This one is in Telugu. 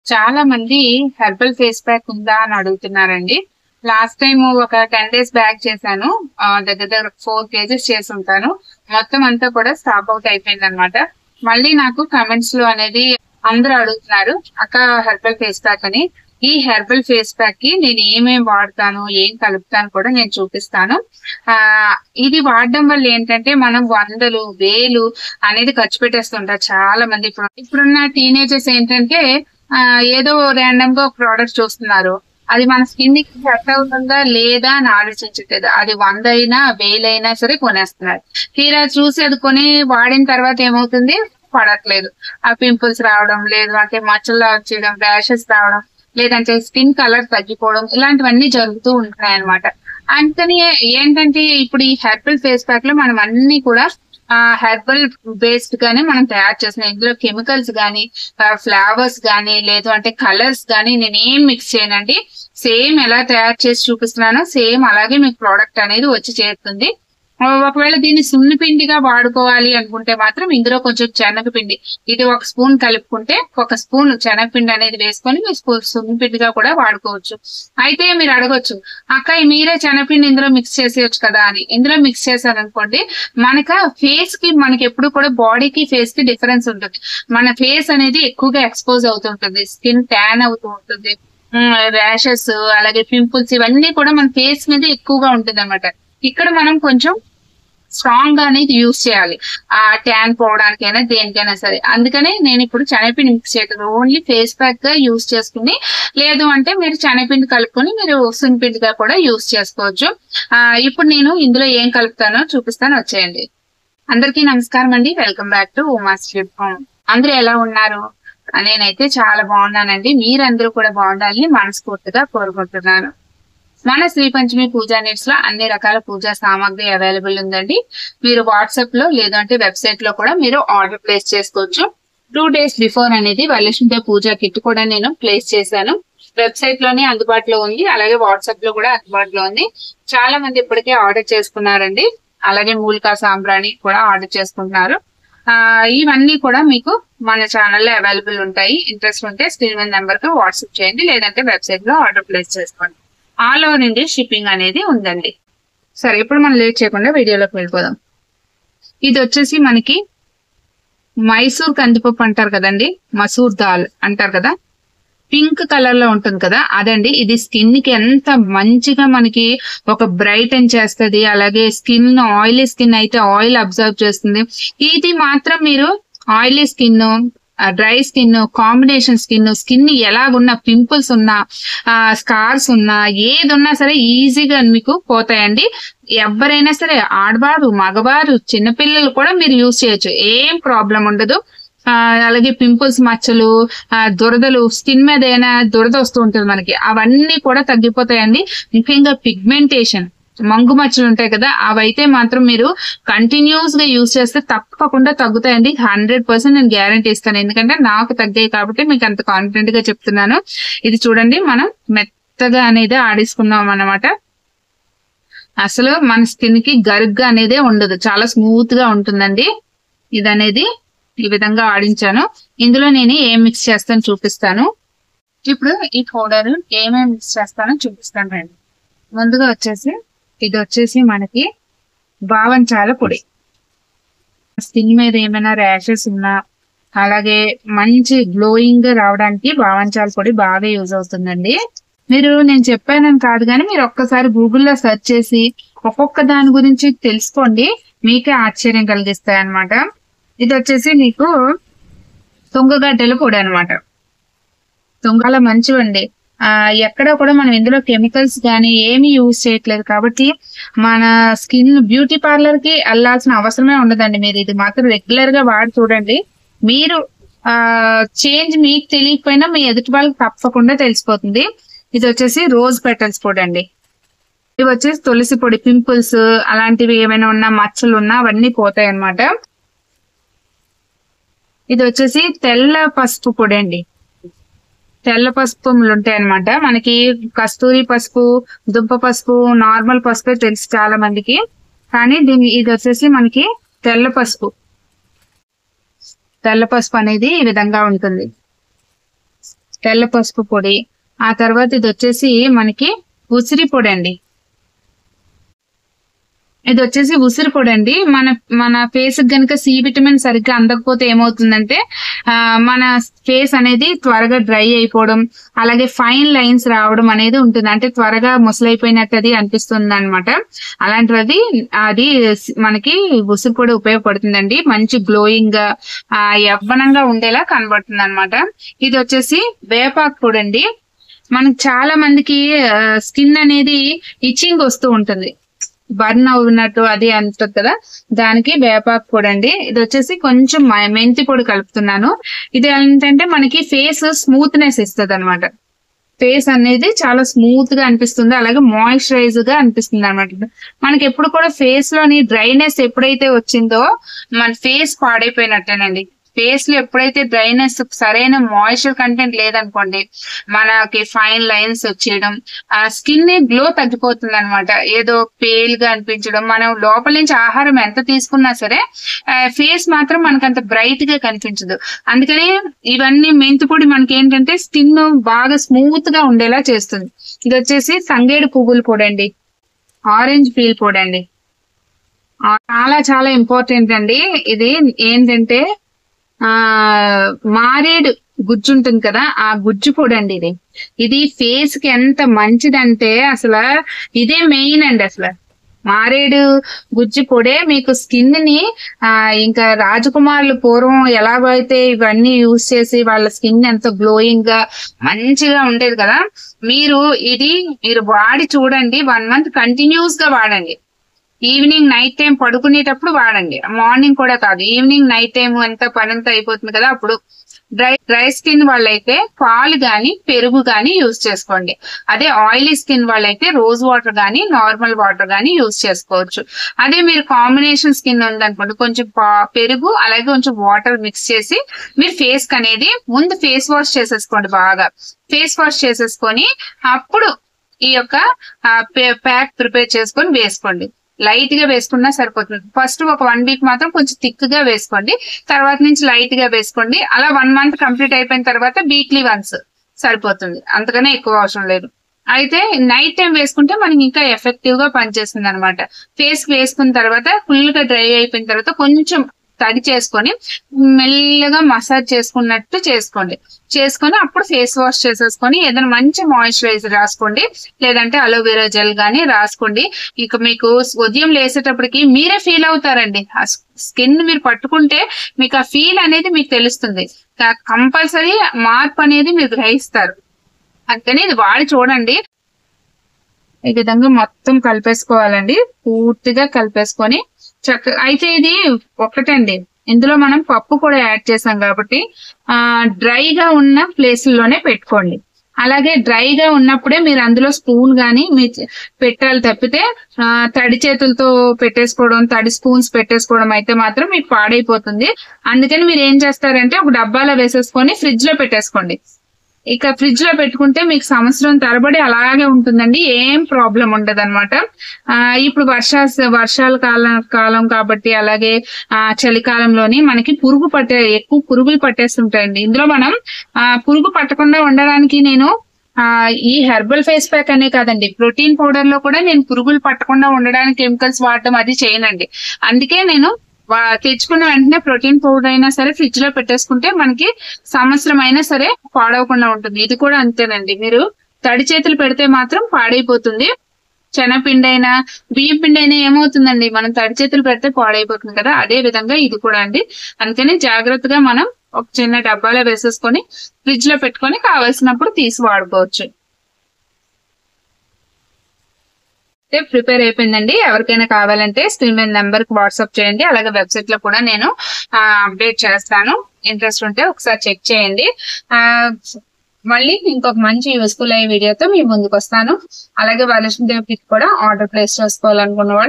చాలా మంది హెర్బల్ ఫేస్ ప్యాక్ ఉందా అని అడుగుతున్నారండి. లాస్ట్ టైం ఒక 10 డేస్ బ్యాక్ చేశాను. దగ్గర దగ్గర 4 కేజెస్ చేసి ఉంటాను. మొత్తం అంతా కూడా స్టాక్ అవుట్ అయిపోయింది అనమాట. మళ్ళీ నాకు కమెంట్స్ లో అనేది అందరూ అడుగుతున్నారు, అక్క హెర్బల్ ఫేస్ ప్యాక్ అని. ఈ హెర్బల్ ఫేస్ ప్యాక్ కి నేను ఏమేమి వాడతాను, ఏం కలుపుతాను కూడా నేను చూపిస్తాను. ఆ ఇది వాడడం వల్ల ఏంటంటే మనం వందలు వేలు అనేది ఖర్చు పెట్టేస్తుంటారు చాలా మంది. ఇప్పుడున్న టీనేజర్స్ ఏంటంటే ఏదో ర్యాండమ్ గా ఒక ప్రోడక్ట్ చూస్తున్నారు, అది మన స్కిన్ కి సెట్ అవుతుందా లేదా అని ఆలోచించట్లేదు. అది 100 అయినా 1000 అయినా సరే కొనేస్తున్నారు. తీరా చూసి అది కొని వాడిన తర్వాత ఏమవుతుంది, పడట్లేదు. ఆ పింపుల్స్ రావడం, లేదు అంటే మచ్చలు వచ్చేయడం, ర్యాషెస్ రావడం, లేదంటే స్కిన్ కలర్ తగ్గిపోవడం, ఇలాంటివన్నీ జరుగుతూ ఉంటున్నాయి అనమాట. అందుకని ఏంటంటే ఇప్పుడు ఈ హెర్బల్ ఫేస్ ప్యాక్ లో మనం అన్ని కూడా హెర్బల్ బేస్డ్ గానే మనం తయారు చేస్తున్నాం. ఇందులో కెమికల్స్ గానీ, ఫ్లేవర్స్ గానీ, లేదు అంటే కలర్స్ గానీ నేను ఏం మిక్స్ చేయనండి. సేమ్ ఎలా తయారు చేసి చూపిస్తున్నానో సేమ్ అలాగే మీకు ప్రోడక్ట్ అనేది వచ్చి చేరుతుంది. ఒకవేళ దీన్ని సున్నిపిండిగా వాడుకోవాలి అనుకుంటే మాత్రం ఇందులో కొంచెం శనగపిండి, ఇది 1 స్పూన్ కలుపుకుంటే 1 స్పూన్ శనగపిండి అనేది వేసుకొని మీరు సున్నిపిండిగా కూడా వాడుకోవచ్చు. అయితే మీరు అడగొచ్చు, అక్క మీరే శనగపిండి ఇందులో మిక్స్ చేసేయచ్చు కదా అని. ఇందులో మిక్స్ చేశారనుకోండి, ఫేస్ కి మనకి ఎప్పుడు కూడా బాడీకి ఫేస్ కి డిఫరెన్స్ ఉంటుంది. మన ఫేస్ అనేది ఎక్కువగా ఎక్స్పోజ్ అవుతుంటుంది, స్కిన్ ట్యాన్ అవుతూ ఉంటుంది, ర్యాషెస్ అలాగే పింపుల్స్ ఇవన్నీ కూడా మన ఫేస్ మీద ఎక్కువగా ఉంటుంది అనమాట. ఇక్కడ మనం కొంచెం స్ట్రాంగ్ గా అనేది యూజ్ చేయాలి, ఆ ట్యాన్ పోవడానికైనా దేనికైనా సరే. అందుకనే నేను ఇప్పుడు శనగపిండి మిక్స్ చేయలేదు, ఓన్లీ ఫేస్ ప్యాక్ గా యూజ్ చేసుకుని, లేదు అంటే మీరు శనగపిండి కలుపుకొని మీరు సున్నిపిండిగా కూడా యూజ్ చేసుకోవచ్చు. ఇప్పుడు నేను ఇందులో ఏం కలుపుతానో చూపిస్తాను, వచ్చేయండి. అందరికీ నమస్కారం అండి, welcome back to Uma's food home. అందరూ ఎలా ఉన్నారు? నేనైతే చాలా బాగున్నానండి. మీరందరూ కూడా బాగుండాలని మనస్ఫూర్తిగా కోరుకుంటున్నాను. మన శ్రీ పంచమి పూజా నీడ్స్ లో అన్ని రకాల పూజా సామాగ్రి అవైలబుల్ ఉందండి. మీరు వాట్సాప్ లో లేదంటే వెబ్సైట్ లో కూడా మీరు ఆర్డర్ ప్లేస్ చేసుకోవచ్చు. 2 days బిఫోర్ అనేది వరలక్ష్మి పూజా కిట్ కూడా నేను ప్లేస్ చేశాను. వెబ్సైట్ లోనే అందుబాటులో ఉంది, అలాగే వాట్సాప్ లో కూడా అందుబాటులో ఉంది. చాలా మంది ఇప్పటికే ఆర్డర్ చేసుకున్నారండి. అలాగే మూలికా సాంబ్రాణి కూడా ఆర్డర్ చేసుకుంటున్నారు. ఇవన్నీ కూడా మీకు మన ఛానల్లో అవైలబుల్ ఉంటాయి. ఇంట్రెస్ట్ ఉంటే స్క్రీన్ మీద నెంబర్ కి వాట్సాప్ చేయండి, లేదంటే వెబ్సైట్ లో ఆర్డర్ ప్లేస్ చేసుకోండి. ఆల్ ఓవర్ ఇండియా షిప్పింగ్ అనేది ఉందండి. సరే, ఇప్పుడు మనం లేట్ చేయకుండా వీడియోలోకి వెళ్ళిపోదాం. ఇది వచ్చేసి మనకి మైసూర్ కందిపప్పు అంటారు కదండి, మసూర్ దాల్ అంటారు కదా, పింక్ కలర్ లో ఉంటుంది కదా, అదండి. ఇది స్కిన్ కి ఎంత మంచిగా మనకి ఒక బ్రైటన్ చేస్తుంది, అలాగే స్కిన్ ఆయిలీ స్కిన్ అయితే ఆయిల్ అబ్జర్వ్ చేస్తుంది. ఇది మాత్రం మీరు oily skin, dry skin, combination skin ఎలాగున్నా, పింపుల్స్ ఉన్నా, స్కార్స్ ఉన్నా, ఏది ఉన్నా సరే ఈజీగా మీకు పోతాయండి. ఎవరైనా సరే, ఆడవారు మగవారు చిన్నపిల్లలు కూడా మీరు యూజ్ చేయొచ్చు, ఏం ప్రాబ్లం ఉండదు. అలాగే పింపుల్స్, మచ్చలు, దురదలు, స్కిన్ మీద ఏదైనా దురద వస్తూ ఉంటుంది మనకి, అవన్నీ కూడా తగ్గిపోతాయండి. ముఖ్యంగా పిగ్మెంటేషన్, మంగు మచ్చలు ఉంటాయి కదా, అవైతే మాత్రం మీరు కంటిన్యూస్ గా యూజ్ చేస్తే తప్పకుండా తగ్గుతాయండి. 100% నేను గ్యారంటీ ఇస్తాను, ఎందుకంటే నాకు తగ్గాయి కాబట్టి మీకు అంత కాన్ఫిడెంట్ గా చెప్తున్నాను. ఇది చూడండి, మనం మెత్తగా అనేది ఆడేసుకున్నాం అన్నమాట. అసలు మన స్కిన్ కి గరుగ్గా అనేదే ఉండదు, చాలా స్మూత్ గా ఉంటుందండి. ఇది అనేది ఈ విధంగా ఆడించాను. ఇందులో నేను ఏం మిక్స్ చేస్తాను చూపిస్తాను. ఇప్పుడు ఈ పౌడర్ ఏమేమి మిక్స్ చేస్తానో చూపిస్తాను రండి. ముందుగా ఇది వచ్చేసి మనకి బావంచాల పొడి. స్కిన్ మీద ఏమైనా ర్యాషెస్ ఉన్నా, అలాగే మంచి గ్లోయింగ్ గా రావడానికి బావంచాల పొడి బాగా యూజ్ అవుతుందండి. నేను చెప్పానని కాదు కానీ మీరు ఒక్కసారి గూగుల్లో సెర్చ్ చేసి ఒక్కొక్క దాని గురించి తెలుసుకోండి, మీకే ఆశ్చర్యం కలిగిస్తాయి అన్నమాట. ఇది వచ్చేసి మీకు తుంగగడ్డల పొడి అనమాట. తుంగల మంచివండి. ఎక్కడ కూడా మనం ఇందులో కెమికల్స్ కానీ ఏమి యూజ్ చేయట్లేదు కాబట్టి మన స్కిన్ బ్యూటీ పార్లర్ కి వెళ్ళాల్సిన అవసరమే ఉండదండి. మీరు ఇది మాత్రం రెగ్యులర్ గా వాడి చూడండి, మీరు చేంజ్ మీకు తెలియకపోయినా మీ ఎదుటి వాళ్ళకి తప్పకుండా తెలిసిపోతుంది. ఇది వచ్చేసి రోజ్ పెటల్స్ పొడి అండి. ఇవి వచ్చేసి తులసి పొడి, పింపుల్స్ అలాంటివి ఏమైనా ఉన్నా, మచ్చలు ఉన్నా అవన్నీ పోతాయి అన్నమాట. ఇది వచ్చేసి తెల్ల పసుపు పొడి అండి. తెల్ల పసుపులు ఉంటాయి అనమాట మనకి. కస్తూరి పసుపు, దుంప పసుపు, నార్మల్ పసుపు తెలుసు చాలా మందికి, కానీ ఇది వచ్చేసి మనకి తెల్ల పసుపు. తెల్ల పసుపు అనేది ఈ విధంగా ఉంటుంది. తెల్ల పసుపు పొడి, ఆ తర్వాత ఇది వచ్చేసి మనకి ఉసిరి పొడి అండి. ఇది వచ్చేసి ఉసిరి పొడి అండి. మన ఫేస్ గనుక సి విటమిన్ సరిగ్గా అందకపోతే ఏమవుతుందంటే మన ఫేస్ అనేది త్వరగా డ్రై అయిపోవడం, అలాగే ఫైన్ లైన్స్ రావడం అనేది ఉంటుంది. అంటే త్వరగా ముసలైపోయినట్టు అది అనిపిస్తుంది అనమాట. అలాంటిది అది మనకి ఉసిరి పొడి ఉపయోగపడుతుందండి. మంచి గ్లోయింగ్ గా యవ్వనంగా ఉండేలా కనబడుతుంది అనమాట. ఇది వచ్చేసి వేపాకు పొడి అండి. మనకి చాలా మందికి స్కిన్ అనేది ఇచ్చింగ్ వస్తూ ఉంటుంది, బర్న్ అవుతున్నట్టు అది అంటుంది కదా, దానికి వేపాకు పొడి అండి. ఇది వచ్చేసి కొంచెం మెంతి పొడి కలుపుతున్నాను. ఇది ఏంటంటే మనకి ఫేస్ స్మూత్నెస్ ఇస్తుంది అనమాట. ఫేస్ అనేది చాలా స్మూత్ గా అనిపిస్తుంది, అలాగే మాయిశ్చరైజ్ గా అనిపిస్తుంది అనమాట. మనకి ఎప్పుడు కూడా ఫేస్ లోని డ్రైనెస్ ఎప్పుడైతే వచ్చిందో మన ఫేస్ పాడైపోయినట్టేనండి. ఫేస్ లో ఎప్పుడైతే డ్రైనెస్, సరైన మాయిశ్చర్ కంటెంట్ లేదనుకోండి, మనకి ఫైన్ లైన్స్ వచ్చేయడం, ఆ స్కిన్ గ్లో తగ్గిపోతుంది అనమాట. ఏదో పేల్ గా అనిపించడం, మనం లోపల నుంచి ఆహారం ఎంత తీసుకున్నా సరే ఫేస్ మాత్రం మనకంత బ్రైట్ గా కనిపించదు. అందుకని ఇవన్నీ మెంతిపొడి మనకి ఏంటంటే స్కిన్ బాగా స్మూత్ గా ఉండేలా చేస్తుంది. ఇది వచ్చేసి తంగేడు పువ్వుల పొడి అండి, ఆరెంజ్ పీల్ పొడి అండి. చాలా చాలా ఇంపార్టెంట్ అండి. ఇది ఏంటంటే మారేడు గుజ్జు ఉంటుంది కదా, ఆ గుజ్జు పొడి అండి ఇది. ఇది ఫేస్ కి ఎంత మంచిదంటే అసలు ఇదే మెయిన్ అండి. అసలు మారేడు గుజ్జు పొడే మీకు స్కిన్ ని ఇంకా రాజకుమారులు పూర్వం ఎలాగైతే ఇవన్నీ యూజ్ చేసి వాళ్ళ స్కిన్ ఎంతో గ్లోయింగ్ గా మంచిగా ఉండేది కదా, మీరు వాడి చూడండి. 1 month కంటిన్యూస్ గా వాడండి. ఈవినింగ్ నైట్ టైం పడుకునేటప్పుడు వాడండి, మార్నింగ్ కూడా కాదు, ఈవినింగ్ నైట్ టైం అంతా పనంతా అయిపోతుంది కదా, అప్పుడు డ్రై స్కిన్ వాళ్ళైతే పాలు గాని పెరుగు గాని యూజ్ చేసుకోండి. అదే ఆయిలీ స్కిన్ వాళ్ళైతే రోజ్ వాటర్ గాని నార్మల్ వాటర్ గాని యూజ్ చేసుకోవచ్చు. అదే మీరు కాంబినేషన్ స్కిన్ ఉందనుకోండి, కొంచెం పెరుగు అలాగే కొంచెం వాటర్ మిక్స్ చేసి మీరు ఫేస్ కి అనేది ముందు ఫేస్ వాష్ చేసేసుకోండి. బాగా ఫేస్ వాష్ చేసేసుకొని అప్పుడు ఈ యొక్క ప్యాక్ ప్రిపేర్ చేసుకొని వేసుకోండి. లైట్ గా వేసుకున్నా సరిపోతుంది. ఫస్ట్ ఒక 1 week మాత్రం కొంచెం థిక్ గా వేసుకోండి, తర్వాత నుంచి లైట్ గా వేసుకోండి. అలా 1 month కంప్లీట్ అయిపోయిన తర్వాత వీక్లీ వన్స్ సరిపోతుంది, అంతకనే ఎక్కువ అవసరం లేదు. అయితే నైట్ టైం వేసుకుంటే మనకి ఇంకా ఎఫెక్టివ్ గా పనిచేస్తుంది అనమాట. ఫేస్ కి వేసుకున్న తర్వాత ఫుల్ గా డ్రై అయిపోయిన తర్వాత కొంచెం తడి చేసుకొని మెల్లగా మసాజ్ చేసుకున్నట్టు చేసుకొని అప్పుడు ఫేస్ వాష్ చేసేసుకొని ఏదైనా మంచి మాయిశ్చరైజర్ రాసుకోండి, లేదంటే అలోవెరా జెల్ గానీ రాసుకోండి. ఇక మీకు ఉదయం లేసేటప్పటికి మీరే ఫీల్ అవుతారండి. ఆ స్కిన్ మీరు పట్టుకుంటే మీకు ఆ ఫీల్ అనేది మీకు తెలుస్తుంది. కంపల్సరీ మార్పు అనేది మీరు గ్రహిస్తారు. అందుకని ఇది వాడి చూడండి. ఈ విధంగా మొత్తం కలిపేసుకోవాలండి, పూర్తిగా కలిపేసుకొని చక్కగా. అయితే ఇది ఒకటండి, ఇందులో మనం పప్పు కూడా యాడ్ చేసాం కాబట్టి డ్రైగా ఉన్న ప్లేసుల్లోనే పెట్టుకోండి. అలాగే డ్రైగా ఉన్నప్పుడే మీరు అందులో స్పూన్ గాని పెట్టాలి తప్పితే తడి చేతులతో పెట్టేసుకోవడం, తడి స్పూన్స్ పెట్టేసుకోవడం అయితే మాత్రం మీకు పాడైపోతుంది. అందుకని మీరు ఏం చేస్తారంటే ఒక డబ్బాలో వేసేసుకొని ఫ్రిడ్జ్ లో పెట్టేసుకోండి. ఇక ఫ్రిడ్జ్ లో పెట్టుకుంటే మీకు సంవత్సరం తరబడి అలాగే ఉంటుందండి, ఏం ప్రాబ్లం ఉండదు అనమాట. ఇప్పుడు వర్షాల కాలం కాబట్టి, అలాగే చలికాలంలోని మనకి ఎక్కువ పురుగులు పట్టేస్తుంటాయండి. ఇందులో మనం పురుగు పట్టకుండా ఉండడానికి నేను ఈ హెర్బల్ ఫేస్ ప్యాక్ అనే కాదండి, ప్రోటీన్ పౌడర్ లో కూడా నేను పురుగులు పట్టకుండా ఉండడానికి కెమికల్స్ వాడటం అది చేయనండి. అందుకే నేను తెచ్చుకున్న వెంటనే ప్రోటీన్ పౌడర్ అయినా సరే ఫ్రిడ్జ్ లో పెట్టేసుకుంటే మనకి సంవత్సరం అయినా సరే పాడవకుండా ఉంటుంది. ఇది కూడా అంతేనండి, మీరు తడి చేతులు పెడితే మాత్రం పాడైపోతుంది. శనగపిండి అయినా బియ్యం పిండి అయినా ఏమవుతుందండి, మనం తడి చేతులు పెడితే పాడైపోతుంది కదా, అదే విధంగా ఇది కూడా అండి. అందుకని జాగ్రత్తగా మనం ఒక చిన్న డబ్బాలో వేసేసుకొని ఫ్రిడ్జ్ లో పెట్టుకొని కావాల్సినప్పుడు తీసి వాడుకోవచ్చు. ప్రిపేర్ అయిపోయిందండి. ఎవరికైనా కావాలంటే స్క్రీన్ మీద నెంబర్ కి వాట్సాప్ చేయండి. అలాగే వెబ్సైట్ లో కూడా నేను అప్డేట్ చేస్తాను. ఇంట్రెస్ట్ ఉంటే ఒకసారి చెక్ చేయండి. మళ్ళీ ఇంకొక మంచి యూస్ఫుల్ అయ్యే వీడియోతో మీ ముందుకు వస్తాను. అలాగే వరలక్ష్మీదేవి కిట్ కూడా ఆర్డర్ ప్లేస్ చేసుకోవాలనుకున్న వాళ్ళు